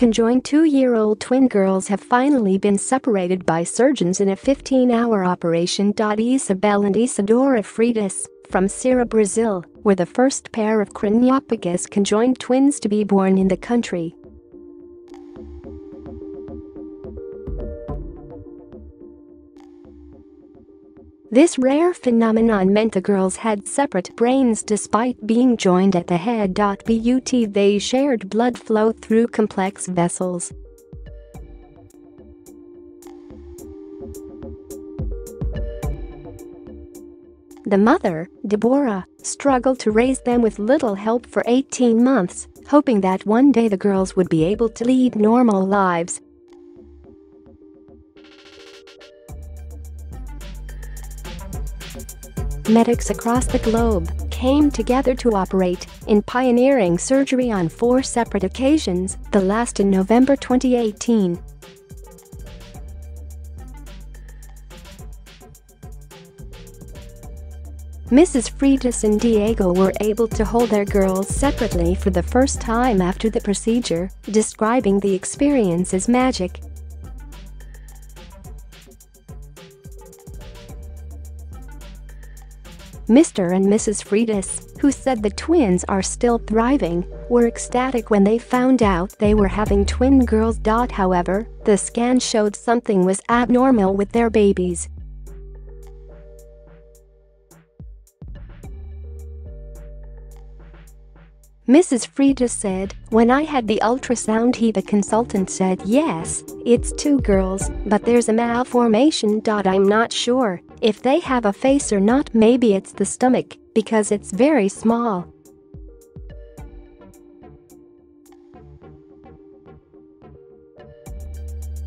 Conjoined 2-year-old twin girls have finally been separated by surgeons in a 15-hour operation.Ysabelle and Ysadora Freitas from Ceará, Brazil, were the first pair of craniopagus conjoined twins to be born in the country. This rare phenomenon meant the girls had separate brains despite being joined at the head.But they shared blood flow through complex vessels. The mother, Débora, struggled to raise them with little help for 18 months, hoping that one day the girls would be able to lead normal lives. Medics across the globe came together to operate in pioneering surgery on 4 separate occasions, the last in November 2018. Mrs. Freitas and Diego were able to hold their girls separately for the first time after the procedure, describing the experience as magic. Mr. and Mrs. Freitas, who said the twins are still thriving, were ecstatic when they found out they were having twin girls. However, the scan showed something was abnormal with their babies. Mrs. Freitas said, "When I had the ultrasound, the consultant said yes, it's 2 girls, but there's a malformation. I'm not sure if they have a face or not. Maybe it's the stomach, because it's very small."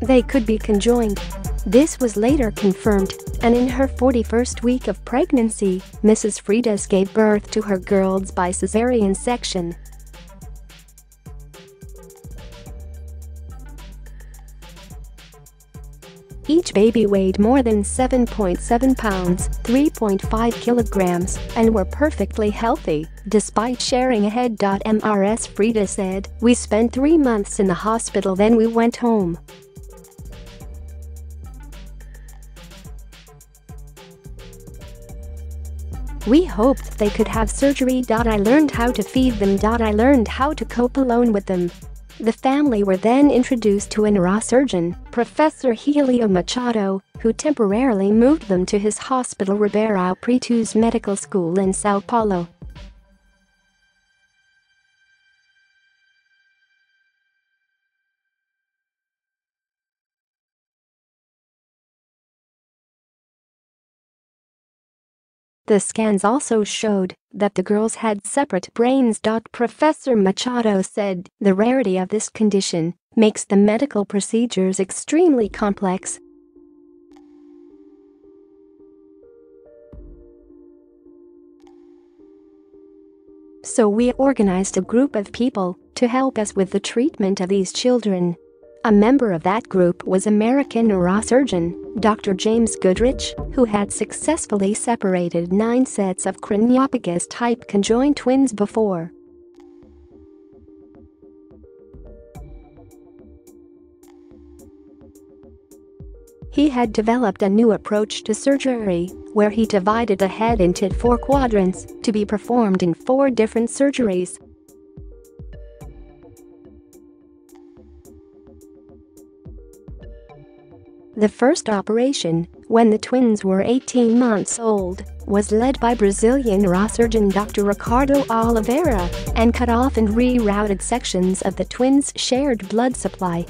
They could be conjoined. This was later confirmed, and in her 41st week of pregnancy, Mrs. Freitas gave birth to her girls by cesarean section. Each baby weighed more than 7.7 pounds, 3.5 kilograms, and were perfectly healthy, despite sharing a head. Mrs. Freitas said, "We spent 3 months in the hospital, then we went home. We hoped they could have surgery. I learned how to feed them. I learned how to cope alone with them." The family were then introduced to a neurosurgeon, Professor Helio Machado, who temporarily moved them to his hospital Ribeirão Pretos Medical School in São Paulo. The scans also showed that the girls had separate brains. Professor Machado said the rarity of this condition makes the medical procedures extremely complex. So we organized a group of people to help us with the treatment of these children. A member of that group was American neurosurgeon Dr. James Goodrich, who had successfully separated 9 sets of craniopagus-type conjoined twins before. He had developed a new approach to surgery, where he divided the head into 4 quadrants to be performed in 4 different surgeries. The first operation, when the twins were 18 months old, was led by Brazilian neurosurgeon Dr. Ricardo Oliveira and cut off and rerouted sections of the twins' shared blood supply.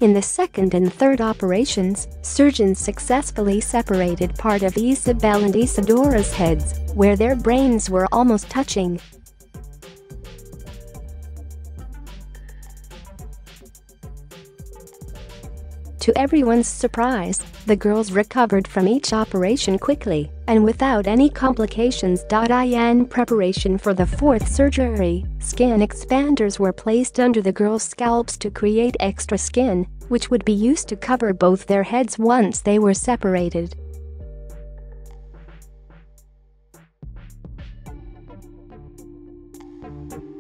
In the second and third operations, surgeons successfully separated part of Ysabelle and Ysadora's heads, where their brains were almost touching. To everyone's surprise, the girls recovered from each operation quickly and without any complications. In preparation for the 4th surgery, skin expanders were placed under the girls' scalps to create extra skin, which would be used to cover both their heads once they were separated.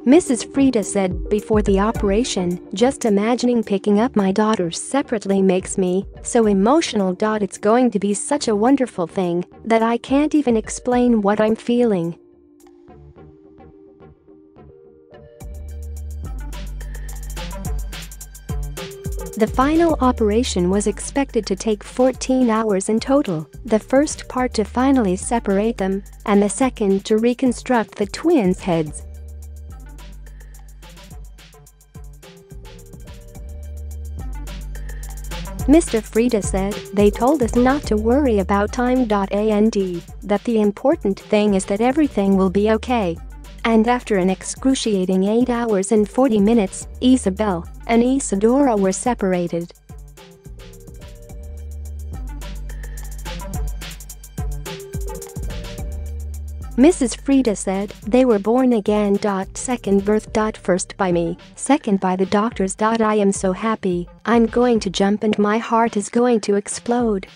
Mrs. Freitas said before the operation, "Just imagining picking up my daughters separately makes me so emotional. It's going to be such a wonderful thing that I can't even explain what I'm feeling." The final operation was expected to take 14 hours in total, the first part to finally separate them, and the second to reconstruct the twins' heads. Mr. Freitas said, "They told us not to worry about time. And that the important thing is that everything will be okay." And after an excruciating 8 hours and 40 minutes, Ysabelle and Ysadora were separated. Mrs. Freitas said, "They were born again. Second birth. First by me, second by the doctors. I am so happy, I'm going to jump and my heart is going to explode."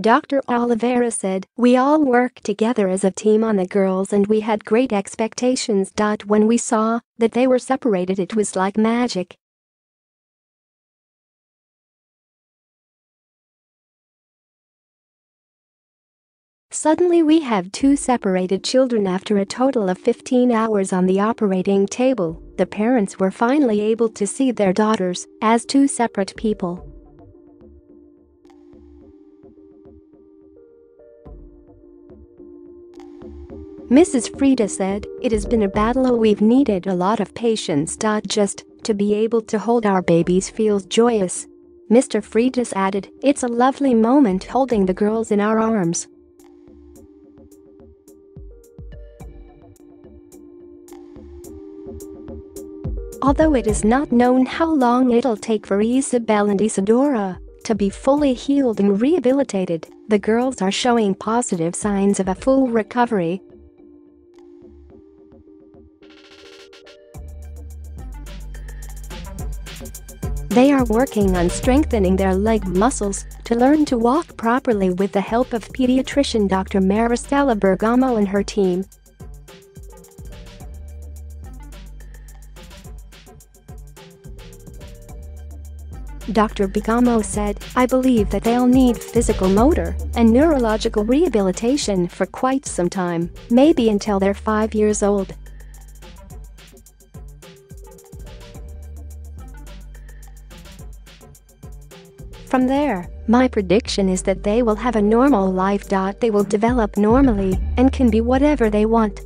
Dr. Oliveira said, "We all worked together as a team on the girls and we had great expectations. When we saw that they were separated, it was like magic." "Suddenly we have two separated children after a total of 15 hours on the operating table. The parents were finally able to see their daughters as two separate people." Mrs. Freitas said, "It has been a battle. We've needed a lot of patience. Just to be able to hold our babies feels joyous." Mr. Freitas added, "It's a lovely moment holding the girls in our arms." Although it is not known how long it'll take for Ysabelle and Ysadora to be fully healed and rehabilitated, the girls are showing positive signs of a full recovery. They are working on strengthening their leg muscles to learn to walk properly with the help of pediatrician Dr. Maristella Bergamo and her team. Dr. Bergamo said, "I believe that they'll need physical, motor, and neurological rehabilitation for quite some time, maybe until they're 5 years old." From there, my prediction is that they will have a normal life. They will develop normally and can be whatever they want.